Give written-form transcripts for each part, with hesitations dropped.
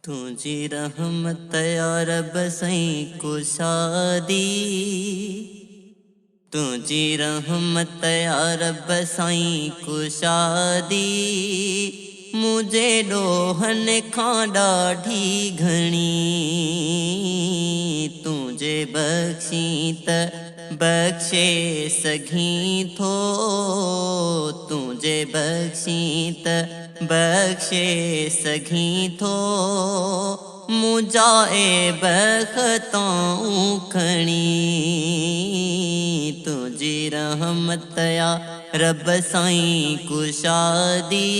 तुझी रहमत या रब सईं कुशादी, तुझी रहमत या रब सईं कुशादी। मुझे ॾोहन खां ॾाढी घणी, तुझे बख़्शी त बख़्शे सघीं थो, तुझे बख़्शी त बख़्शे सघीं थो। मुंहिंजा ऐब ख़ताऊं खणी, तुझी रहमत या रब साईं कुशादी।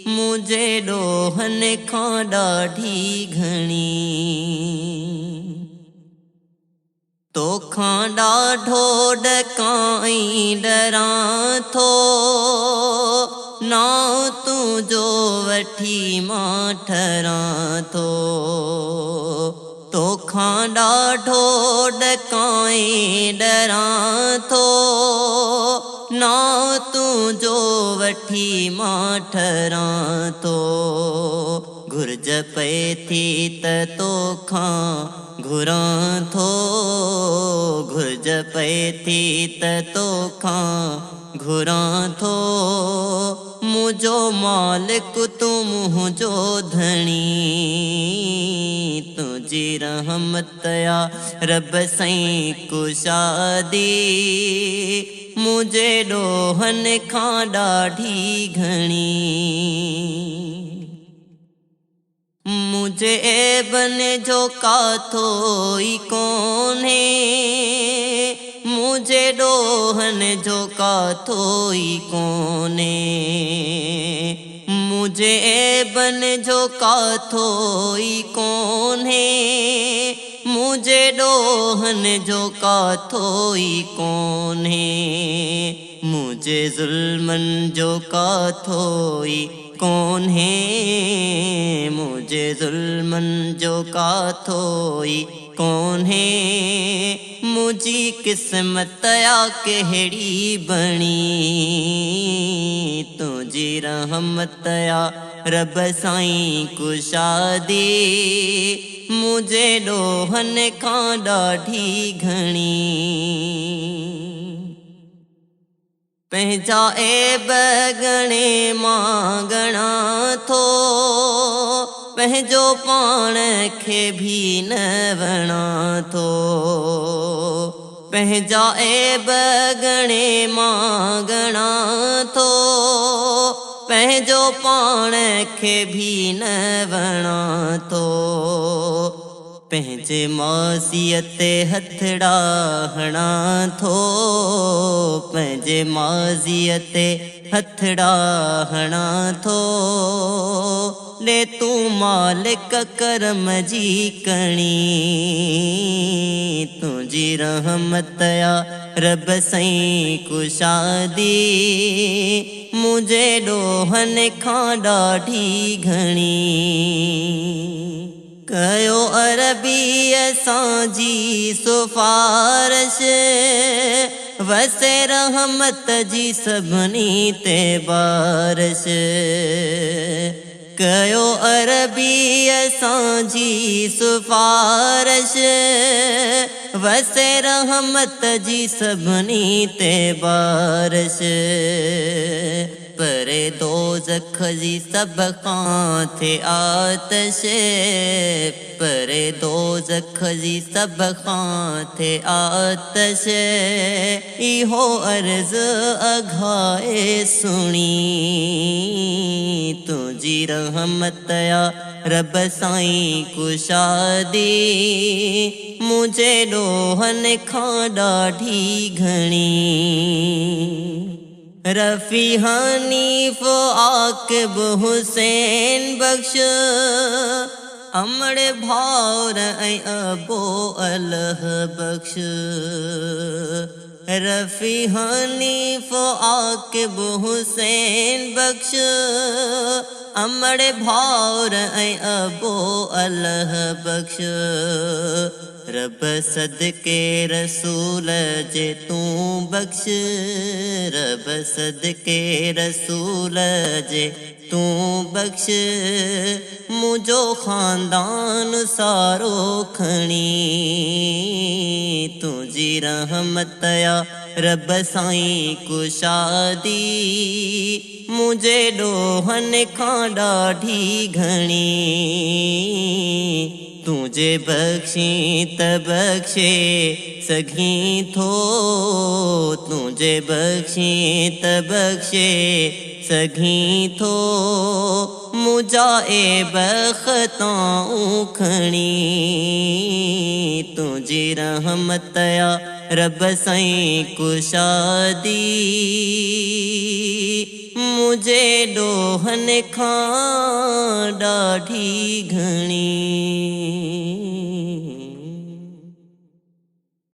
मुझे ॾोहन खां ॾाढी घणी, तोखां ॾाढो ॾकाई डरां थो। नाउ तुंहिंजो वठी मां ठरां थो, तोखां ॾाढो ॾकाई डरां थो। नाउ तुंहिंजो वठी मां ठरां थो। घुर्ज पए थी त तोखां घुरां थो, घुर्ज पए थी त तोखां घुरां थो। मुंहिंजो मालिक तूं मुंहिंजो धणी, तुझी रहमत या रब सईं कुशादी। मुझे ॾोहन खां ॾाढी घणी, मुझे ऐबन जो काथो ई कोन्हे। मुझे ॾोहन जो काथो ई कोन्हे, मुझे ऐबन जो काथो ई कोन्हे। मुझे ॾोहन जो काथो ई कोन्हे, मुझे ज़ुल्मन जो काथो ई कोन्हे। मुझे ज़ुल्मन जो काथो ई कोन्हे। मुझी किस्मत या कहिड़ी बणी, तुझी रहमत या रब साईं कुशादी। मुझे ॾोहन खां ॾाढी घणी, पंहिंजा ऐब गणे मां गणां थो। पंहिंजो पाण खे भी न वणां थो, पंहिंजा ऐब गणे मां गणां थो। पंहिंजो पाण खे भी न वणां थो। पंहिंजे माज़ीअ ते हथड़ा हणां थो, पंहिंजे माज़ीअ ते हथड़ा हणां थो। ले तूं मालिक करम जी कणी, तुझी रहमत या रब सईं कुशादी। मुझे ॾोहन खां ॾाढी घणी, कयो अरबी असांजी सिफ़ारिश। वसे रहमत जी सभिनी ते बारिश, कयो अरबी असांजी सिफ़ारिश। वसे रहमत जी सभिनी ते बारिश। परे दोज़ख जी सभ खां थे आतिश, परे दोज़ख जी सभ खां थे आतिश। इहो अर्ज़ अघाए सुणी, तुझी रहमत या रब साईं कुशादी। मुझे ॾोहन खां ॾाढी घणी, रफ़ी हनीफ़ आक़िब हुसैन बख़्श। अमड़ भाउर ऐं अबो अलह बख़्श। रफ़ी हनीफ़ आक़िब हुसैन बख़्श। अमड़ भाउर ऐं अबो अलह बख़्श। रब सदके रसूल जे तूं बख़्श, रब सदके रसूल जे तू बख्श मुझो खानदान सारो खणी तुझी रहमत या रब साईं कुशादी मुझे डोहन खां ॾाढी घणी तुझे बख्शी त बख्शे सघी थो तुझे बख्शी त बख्शे सघी थो मुझा ए बख़्ताऊं खणी तुझी रहमत या रब साईं कुशादी मुझे डोहन खां ॾाढी घणी।